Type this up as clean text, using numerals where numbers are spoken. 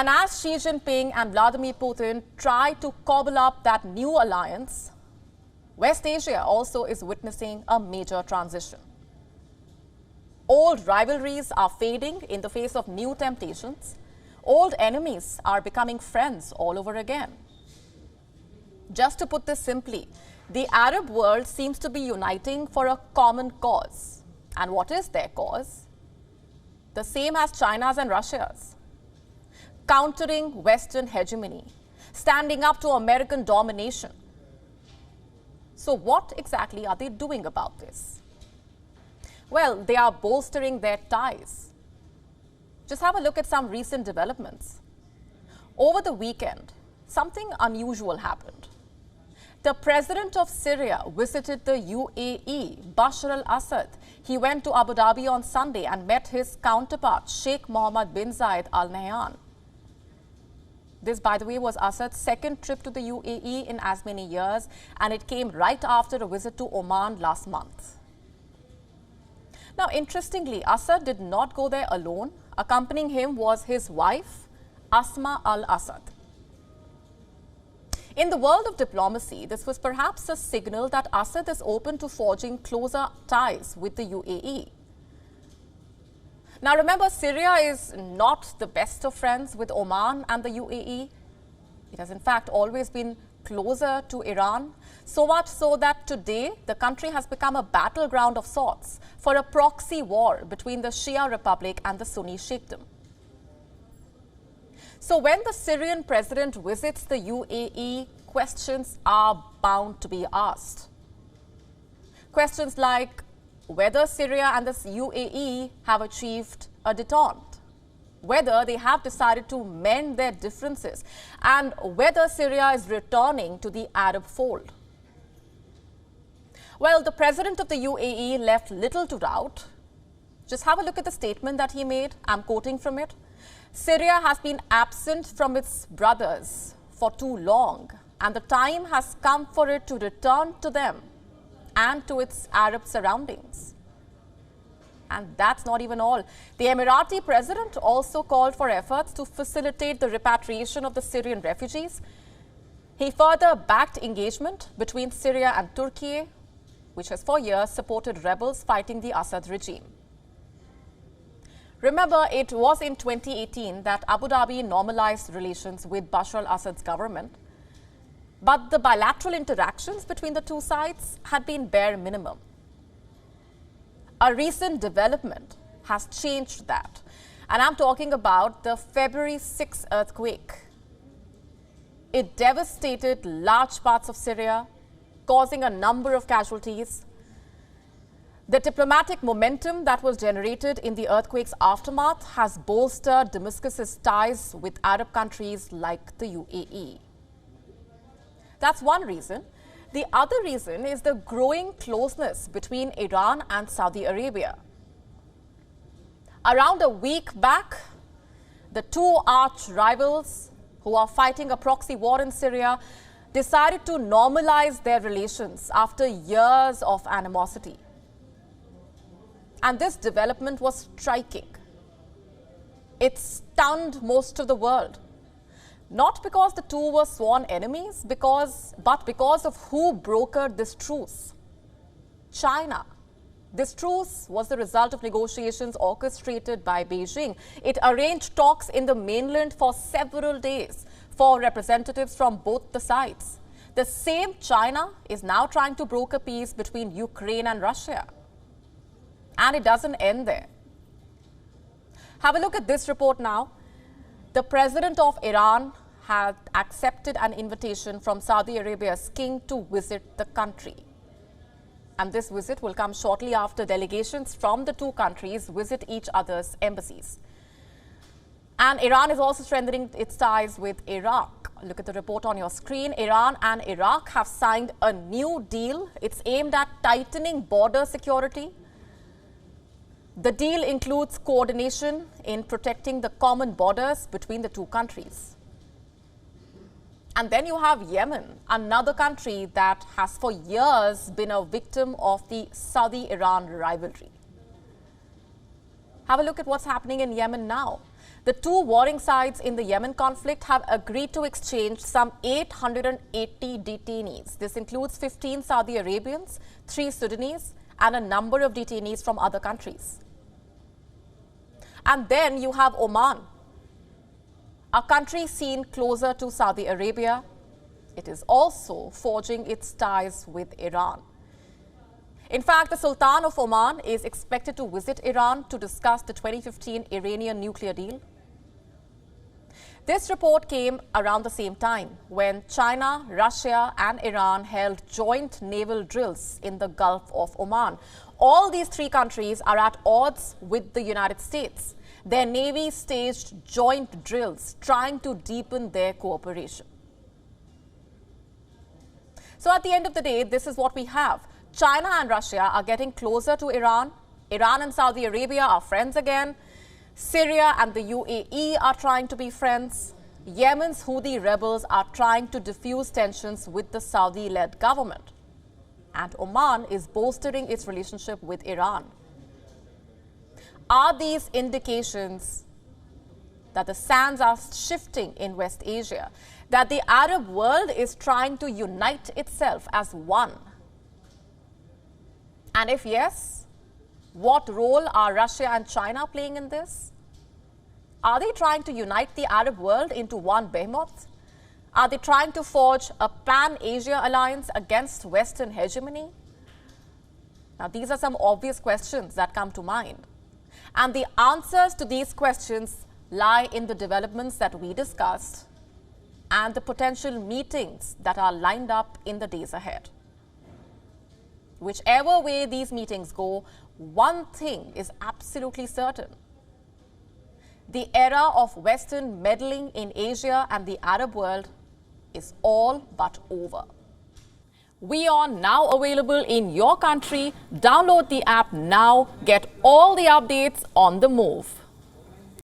And as Xi Jinping and Vladimir Putin try to cobble up that new alliance, West Asia also is witnessing a major transition. Old rivalries are fading in the face of new temptations. Old enemies are becoming friends all over again. Just to put this simply, the Arab world seems to be uniting for a common cause. And what is their cause? The same as China's and Russia's. Countering Western hegemony, standing up to American domination. So what exactly are they doing about this? Well, they are bolstering their ties. Just have a look at some recent developments. Over the weekend, something unusual happened. The President of Syria visited the UAE, Bashar al-Assad. He went to Abu Dhabi on Sunday and met his counterpart, Sheikh Mohammed bin Zayed Al Nahyan. This, by the way, was Assad's second trip to the UAE in as many years, and it came right after a visit to Oman last month. Now, interestingly, Assad did not go there alone. Accompanying him was his wife, Asma al-Assad. In the world of diplomacy, this was perhaps a signal that Assad is open to forging closer ties with the UAE. Now remember, Syria is not the best of friends with Oman and the UAE. It has in fact always been closer to Iran, so much so that today the country has become a battleground of sorts for a proxy war between the Shia Republic and the Sunni Sheikhdom. So when the Syrian president visits the UAE, questions are bound to be asked. Questions like whether Syria and the UAE have achieved a détente, whether they have decided to mend their differences, and whether Syria is returning to the Arab fold. Well, the president of the UAE left little to doubt. Just have a look at the statement that he made. I'm quoting from it. Syria has been absent from its brothers for too long, and the time has come for it to return to them and to its Arab surroundings. And that's not even all. The Emirati president also called for efforts to facilitate the repatriation of the Syrian refugees. He further backed engagement between Syria and Turkey, which has for years supported rebels fighting the Assad regime. Remember, it was in 2018 that Abu Dhabi normalized relations with Bashar al-Assad's government. But the bilateral interactions between the two sides had been bare minimum. A recent development has changed that. And I'm talking about the February 6 earthquake. It devastated large parts of Syria, causing a number of casualties. The diplomatic momentum that was generated in the earthquake's aftermath has bolstered Damascus's ties with Arab countries like the UAE. That's one reason. The other reason is the growing closeness between Iran and Saudi Arabia. Around a week back, the two arch rivals who are fighting a proxy war in Syria decided to normalize their relations after years of animosity. And this development was striking. It stunned most of the world. Not because the two were sworn enemies, but because of who brokered this truce. China. This truce was the result of negotiations orchestrated by Beijing. It arranged talks in the mainland for several days for representatives from both the sides. The same China is now trying to broker peace between Ukraine and Russia. And it doesn't end there. Have a look at this report now. The president of Iran had accepted an invitation from Saudi Arabia's king to visit the country. And this visit will come shortly after delegations from the two countries visit each other's embassies. And Iran is also strengthening its ties with Iraq. Look at the report on your screen. Iran and Iraq have signed a new deal. It's aimed at tightening border security. The deal includes coordination in protecting the common borders between the two countries. And then you have Yemen, another country that has for years been a victim of the Saudi-Iran rivalry. Have a look at what's happening in Yemen now. The two warring sides in the Yemen conflict have agreed to exchange some 880 detainees. This includes 15 Saudi Arabians, 3 Sudanese, and a number of detainees from other countries. And then you have Oman, a country seen closer to Saudi Arabia. It is also forging its ties with Iran. In fact, the Sultan of Oman is expected to visit Iran to discuss the 2015 Iranian nuclear deal. This report came around the same time when China, Russia and Iran held joint naval drills in the Gulf of Oman. All these three countries are at odds with the United States. Their navies staged joint drills trying to deepen their cooperation. So at the end of the day, this is what we have. China and Russia are getting closer to Iran. Iran and Saudi Arabia are friends again. Syria and the UAE are trying to be friends. Yemen's Houthi rebels are trying to diffuse tensions with the Saudi-led government. And Oman is bolstering its relationship with Iran. Are these indications that the sands are shifting in West Asia, that the Arab world is trying to unite itself as one? And if yes, what role are Russia and China playing in this? Are they trying to unite the Arab world into one behemoth? Are they trying to forge a pan-Asia alliance against Western hegemony? Now, these are some obvious questions that come to mind. And the answers to these questions lie in the developments that we discussed and the potential meetings that are lined up in the days ahead. Whichever way these meetings go, one thing is absolutely certain. The era of Western meddling in Asia and the Arab world is all but over. WION now available in your country. Download the app now. Get all the updates on the move.